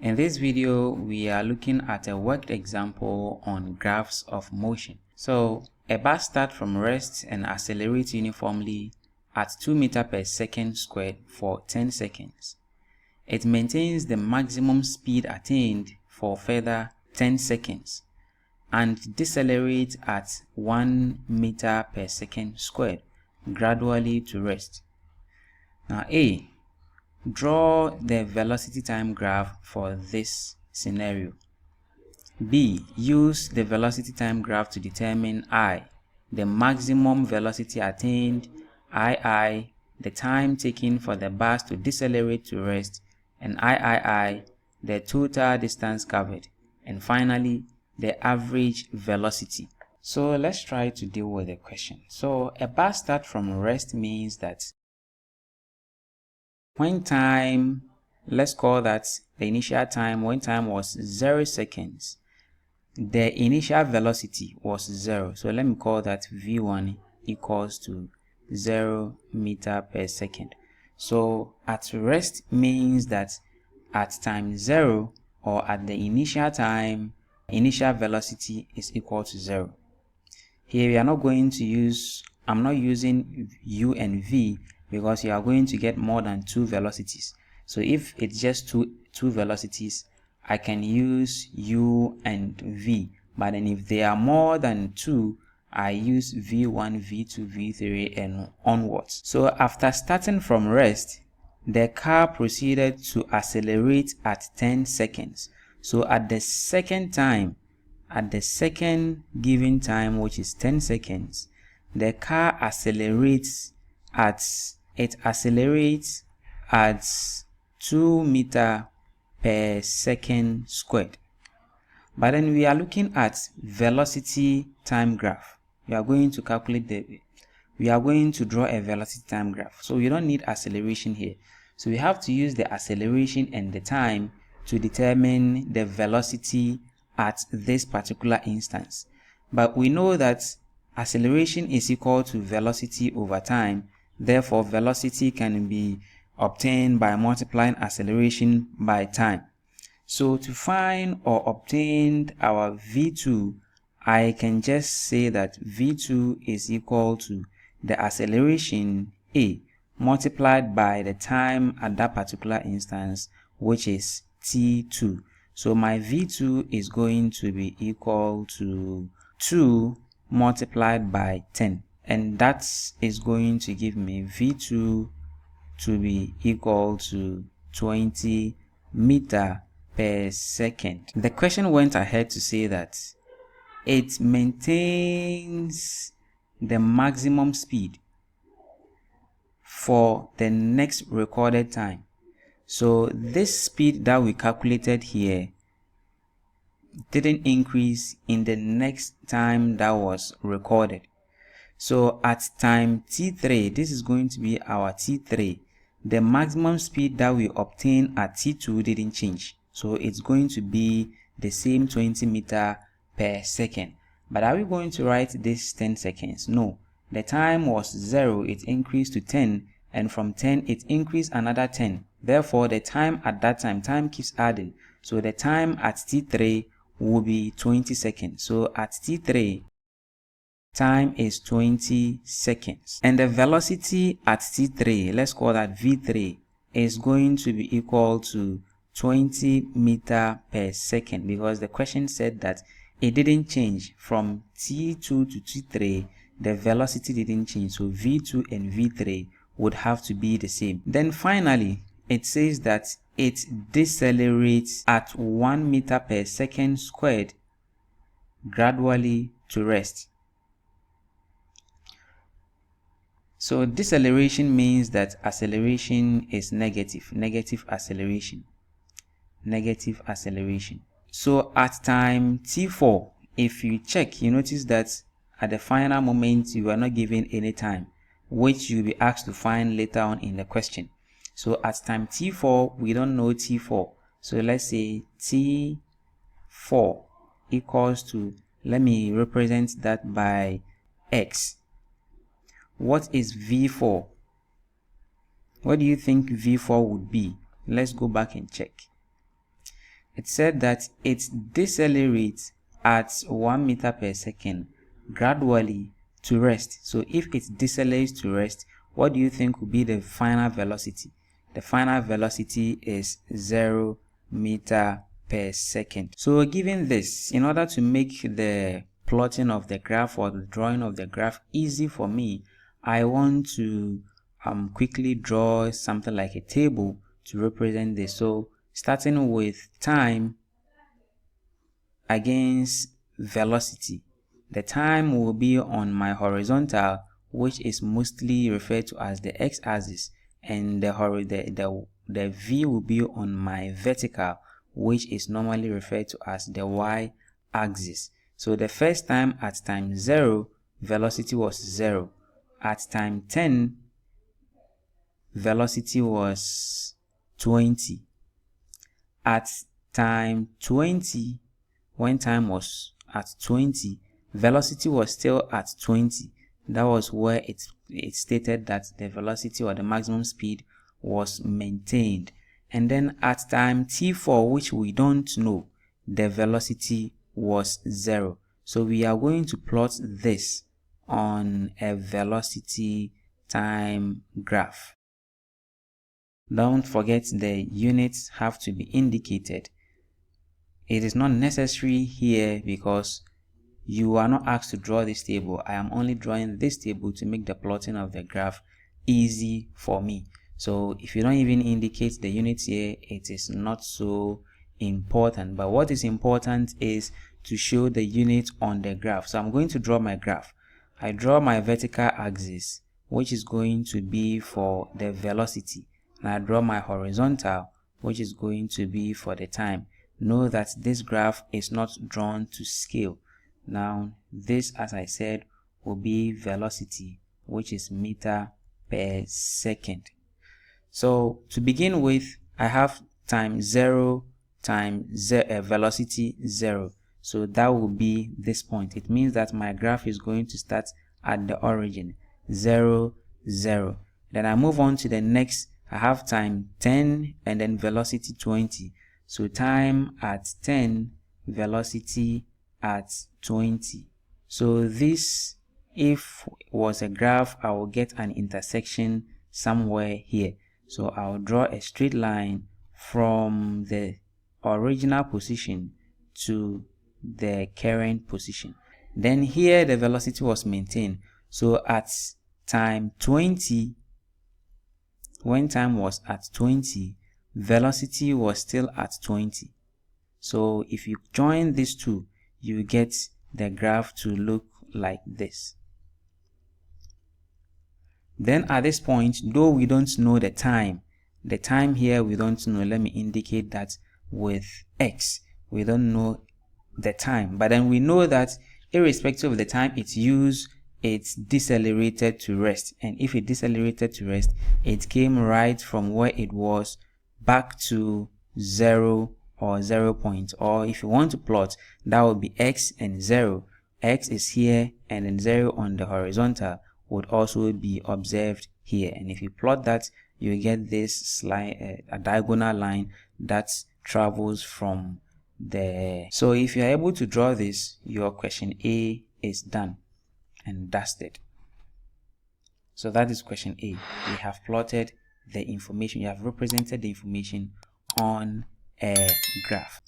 In this video, we are looking at a worked example on graphs of motion. So, a bus starts from rest and accelerates uniformly at 2 meters per second squared for 10 seconds. It maintains the maximum speed attained for further 10 seconds and decelerates at 1 meter per second squared gradually to rest. Now A. Draw the velocity time graph for this scenario. B. Use the velocity time graph to determine I, the maximum velocity attained, II, the time taken for the bus to decelerate to rest, and III, the total distance covered, and finally, the average velocity. So let's try to deal with the question. So a bus start from rest means that when time, let's call that the initial time, when time was 0 seconds, the initial velocity was 0. So let me call that v1 equals to 0 meter per second. So at rest means that at time 0 or at the initial time, initial velocity is equal to 0. Here we are not going to use, I'm not using u and v because you are going to get more than 2 velocities. So if it's just two velocities, I can use u and v. But then if they are more than 2, I use v1, v2, v3 and onwards. So after starting from rest, the car proceeded to accelerate at 10 seconds. So at the second time, at the second given time, which is 10 seconds, the car accelerates at 2 meters per second squared. But then we are looking at velocity time graph. We are going to draw a velocity time graph. So we don't need acceleration here. So we have to use the acceleration and the time to determine the velocity at this particular instance. But we know that acceleration is equal to velocity over time. Therefore, velocity can be obtained by multiplying acceleration by time. So to find or obtain our v2, I can just say that v2 is equal to the acceleration a multiplied by the time at that particular instance, which is t2. So my v2 is going to be equal to 2 multiplied by 10. And that is going to give me v2 to be equal to 20 meters per second. The question went ahead to say that it maintains the maximum speed for the next recorded time. So this speed that we calculated here didn't increase in the next time that was recorded. So at time t3, this is going to be our t3. The maximum speed that we obtained at t2 didn't change. So it's going to be the same 20 meters per second. But are we going to write this 10 seconds? No. The time was 0, it increased to 10, and from 10 it increased another 10. Therefore, the time at that time keeps adding. So the time at t3 will be 20 seconds. So at t3, time is 20 seconds. And the velocity at t3, let's call that v3, is going to be equal to 20 meters per second, because the question said that it didn't change from t2 to t3. The velocity didn't change, so v2 and v3 would have to be the same. Then finally, it says that it decelerates at 1 meter per second squared gradually to rest. So deceleration means that acceleration is negative acceleration. So at time t4, if you check, you notice that at the final moment you are not given any time, which you'll be asked to find later on in the question. So at time t4, we don't know t4. So let's say t4 equals to, let me represent that by x. What is v4? What do you think v4 would be? Let's go back and check. it said that it decelerates at 1 meter per second gradually to rest. So if it decelerates to rest, what do you think will be the final velocity? The final velocity is 0 meter per second. So given this, in order to make the plotting of the graph or the drawing of the graph easy for me, I want to quickly draw something like a table to represent this. So starting with time against velocity. The time will be on my horizontal, which is mostly referred to as the x-axis, and the v will be on my vertical, which is normally referred to as the y-axis. So the first time at time 0, velocity was 0. At time 10, velocity was 20. At time 20, when time was at 20, velocity was still at 20. That was where it stated that the velocity or the maximum speed was maintained. And then at time t4, which we don't know, the velocity was 0. So we are going to plot this on a velocity time graph. Don't forget the units have to be indicated. It is not necessary here because you are not asked to draw this table. I am only drawing this table to make the plotting of the graph easy for me. So if you don't even indicate the units here, it is not so important. But what is important is to show the unit on the graph. So I'm going to draw my graph. I draw my vertical axis, which is going to be for the velocity. And I draw my horizontal, which is going to be for the time. Know that this graph is not drawn to scale. Now, this, as I said, will be velocity, which is meter per second. So, to begin with, I have time 0 times velocity 0. So, that will be this point. It means that my graph is going to start at the origin, 0, 0. Then I move on to the next. I have time 10 and then velocity 20. So time at 10, velocity at 20. So this, if was a graph, I will get an intersection somewhere here. So I'll draw a straight line from the original position to the current position. Then here the velocity was maintained. So at time 20, when time was at 20, velocity was still at 20. So if you join these two, you get the graph to look like this. Then at this point, though we don't know the time here we don't know. Let me indicate that with X. We don't know the time, but then we know that irrespective of the time it's used, it's decelerated to rest. And if it decelerated to rest, it came right from where it was back to 0 or 0 point. Or if you want to plot, that would be X and 0. X is here and then 0 on the horizontal would also be observed here. And if you plot that, you get this a diagonal line that travels from the. So if you are able to draw this, your question A is done. And that's it. So that is question A. We have plotted the information. You have represented the information on a graph.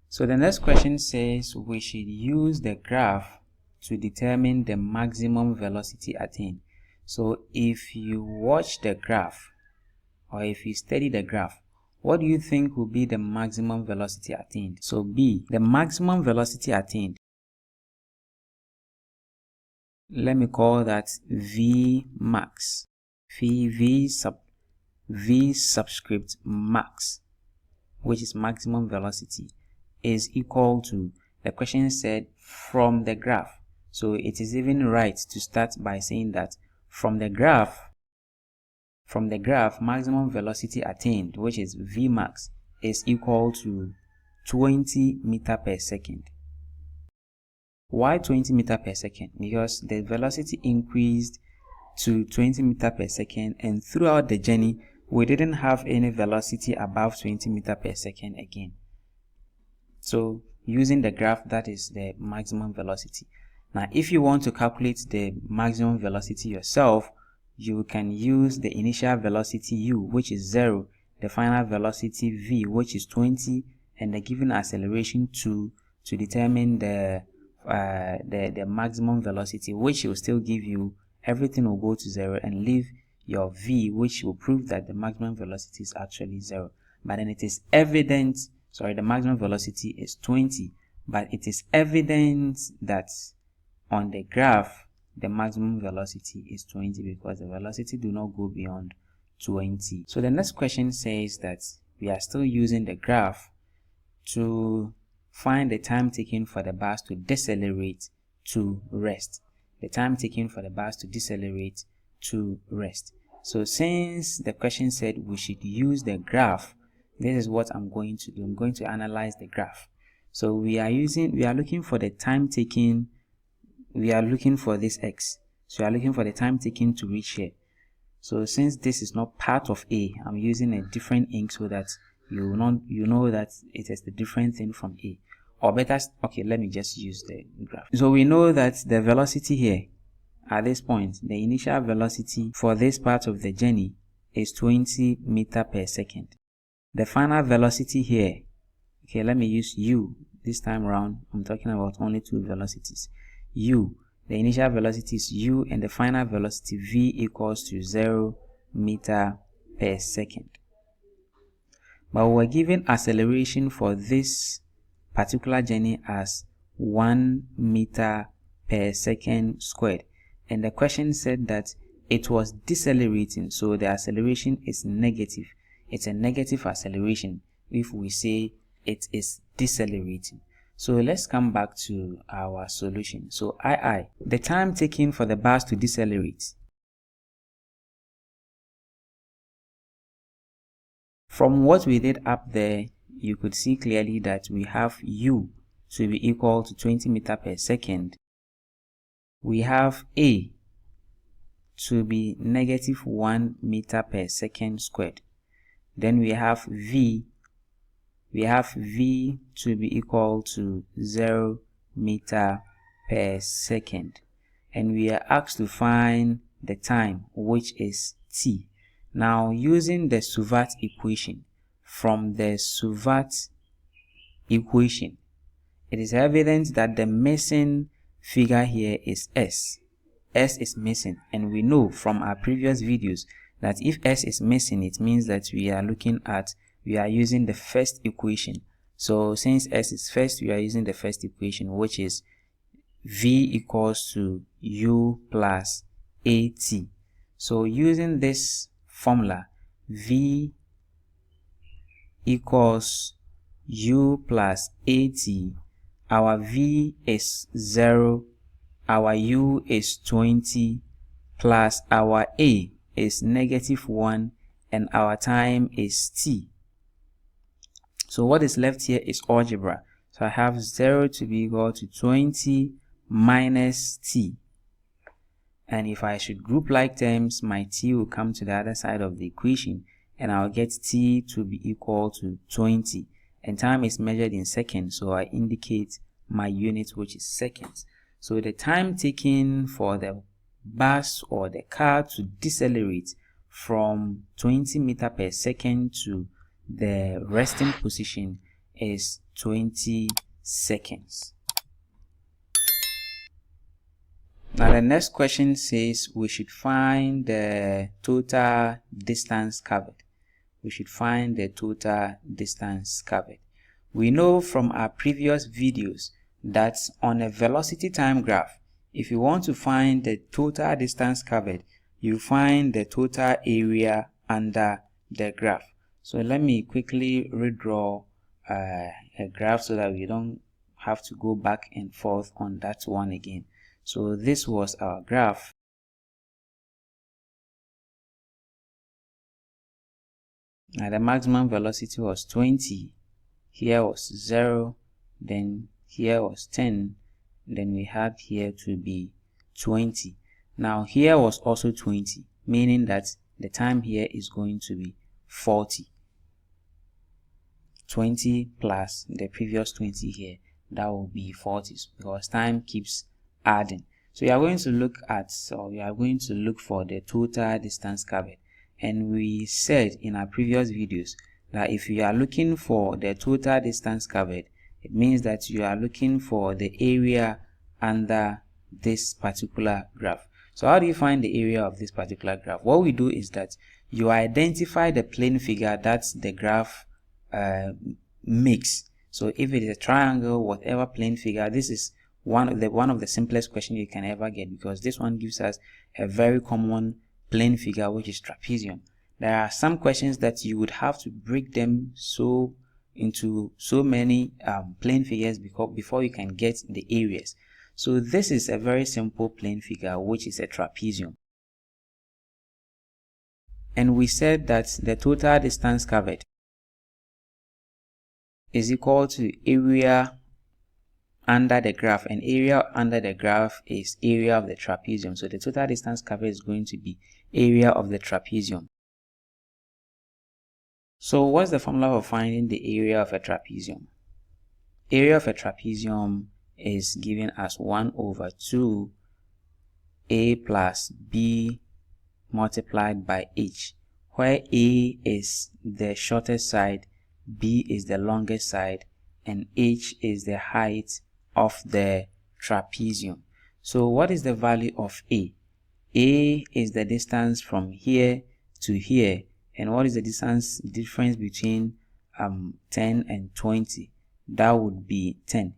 So the next question says we should use the graph to determine the maximum velocity attained. So if you watch the graph or if you study the graph, what do you think will be the maximum velocity attained? So B, the maximum velocity attained. Let me call that V max. V subscript max, which is maximum velocity, is equal to, the question said, from the graph. So it is even right to start by saying that from the graph, maximum velocity attained, which is V max, is equal to 20 meter per second. Why 20 meter per second? Because the velocity increased to 20 meter per second, and throughout the journey we didn't have any velocity above 20 meter per second again. So using the graph, that is the maximum velocity. Now if you want to calculate the maximum velocity yourself, you can use the initial velocity u, which is 0, the final velocity v, which is 20, and the given acceleration to determine the maximum velocity, which will still give you, everything will go to 0 and leave your v, which will prove that the maximum velocity is actually 0. But then it is evident, sorry, the maximum velocity is 20, but it is evident that on the graph the maximum velocity is 20 because the velocity do not go beyond 20. So the next question says that we are still using the graph to find the time taken for the bus to decelerate to rest. The time taken for the bus to decelerate to rest. So since the question said we should use the graph, this is what I'm going to do. I'm going to analyze the graph. So we are looking for the time taken. We are looking for this x. So we are looking for the time taken to reach here. So since this is not part of A, I'm using a different ink so that you know that it is the different thing from A. Or better, okay, let me just use the graph. So we know that the velocity here at this point, the initial velocity for this part of the journey is 20 meters per second. The final velocity here, okay, let me use u this time around. I'm talking about only two velocities. U, the initial velocity is u, and the final velocity v equals to 0 meters per second. But we're given acceleration for this particular journey as 1 meter per second squared, and the question said that it was decelerating, so the acceleration is negative. It's a negative acceleration if we say it is decelerating. So let's come back to our solution. So II, the time taken for the bus to decelerate. From what we did up there, you could see clearly that we have u to be equal to 20 meters per second. We have A to be negative 1 meter per second squared. Then we have V. We have V to be equal to 0 meter per second. And we are asked to find the time, which is t. Now, using the Suvat equation, from the Suvat equation, it is evident that the missing figure here is S. S is missing, and we know from our previous videos that if S is missing, it means that we are using the first equation. So since S is first, we are using the first equation, which is V equals to U plus AT. So using this formula, V equals U plus AT, our V is 0, our U is 20, plus our A is negative 1, and our time is t. So what is left here is algebra. So I have 0 to be equal to 20 minus t. And if I should group like terms, my t will come to the other side of the equation, and I'll get t to be equal to 20. And time is measured in seconds, so I indicate my unit, which is seconds. So the time taken for the bus or the car to decelerate from 20 meters per second to the resting position is 20 seconds. Now the next question says we should find the total distance covered. We should find the total distance covered. We know from our previous videos that on a velocity time graph, if you want to find the total distance covered, you find the total area under the graph. So let me quickly redraw a graph so that we don't have to go back and forth on that one again. So this was our graph. Now the maximum velocity was 20, here was 0, then here was 10, then we had here to be 20. Now here was also 20, meaning that the time here is going to be 40. 20 plus the previous 20 here, that will be 40 because time keeps adding. So you are going to look at, or you are going to look for the total distance covered. And we said in our previous videos that if you are looking for the total distance covered, it means that you are looking for the area under this particular graph. So how do you find the area of this particular graph? What we do is that you identify the plane figure that the graph makes. So if it is a triangle, whatever plane figure, this is one of the simplest questions you can ever get, because this one gives us a very common plane figure, which is trapezium. There are some questions that you would have to break them into so many plane figures before you can get the areas. So this is a very simple plane figure, which is a trapezium. And we said that the total distance covered is equal to area under the graph, and area under the graph is area of the trapezium. So the total distance covered is going to be area of the trapezium. So what's the formula for finding the area of a trapezium? Area of a trapezium is given as 1 over 2 a plus b multiplied by h, where a is the shortest side, b is the longest side, and h is the height of the trapezium. So what is the value of a? A is the distance from here to here. And what is the difference between 10 and 20? That would be 10.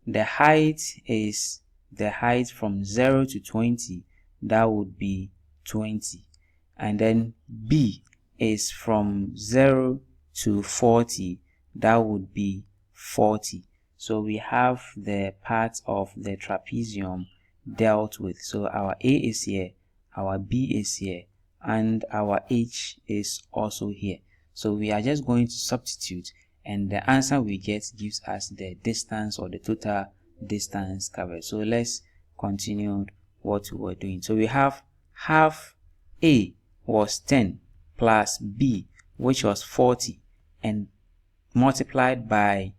The height is the height from 0 to 20. That would be 20. And then b is from 0 to 40. That would be 40. So we have the part of the trapezium dealt with. So our a is here, our b is here, and our h is also here. So we are just going to substitute, and the answer we get gives us the distance, or the total distance covered. So let's continue what we were doing. So we have half a was 10 plus b, which was 40, and multiplied by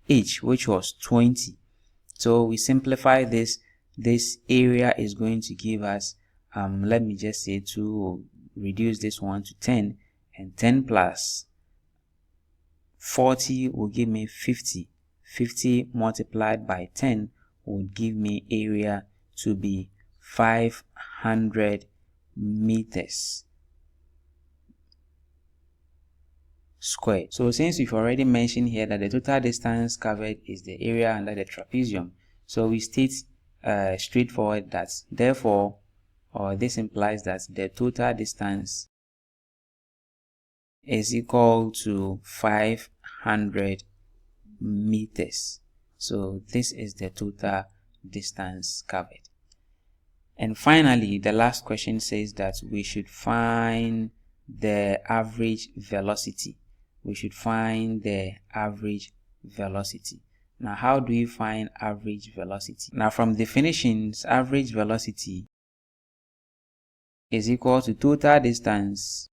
h, which was 20. So we simplify this. This area is going to give us, let me just say, to reduce this one to 10, and 10 plus 40 will give me 50. 50 multiplied by 10 would give me area to be 500 meters squared. So since we've already mentioned here that the total distance covered is the area under the trapezium, so we state straightforward that therefore, or this implies that the total distance is equal to 500 meters. So this is the total distance covered. And finally, the last question says that we should find the average velocity. We should find the average velocity. Now, how do we find average velocity? Now, from definitions, average velocity is equal to total distance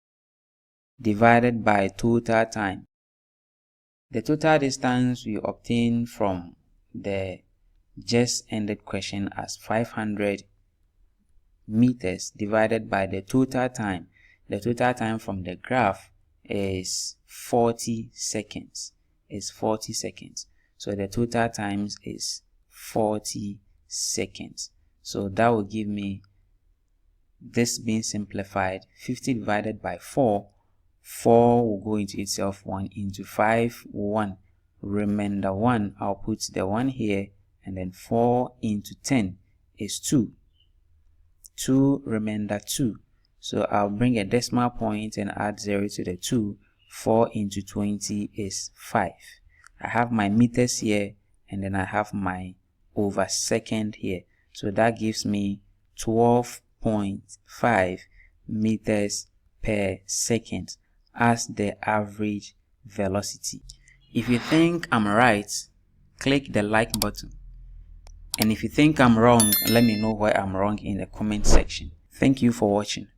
divided by total time. The total distance we obtain from the just ended question as 500 meters divided by the total time. The total time from the graph is 40 seconds. Is 40 seconds. So the total times is 40 seconds. So that will give me, this being simplified, 50 divided by 4. 4 will go into itself, 1 into 5, 1. Remainder 1, I'll put the 1 here, and then 4 into 10 is 2. 2 remainder 2. So I'll bring a decimal point and add 0 to the 2. 4 into 20 is 5. I have my meters here, and then I have my over second here. So that gives me 12.5 meters per second as the average velocity. If you think I'm right, click the like button. And if you think I'm wrong, let me know why I'm wrong in the comment section. Thank you for watching.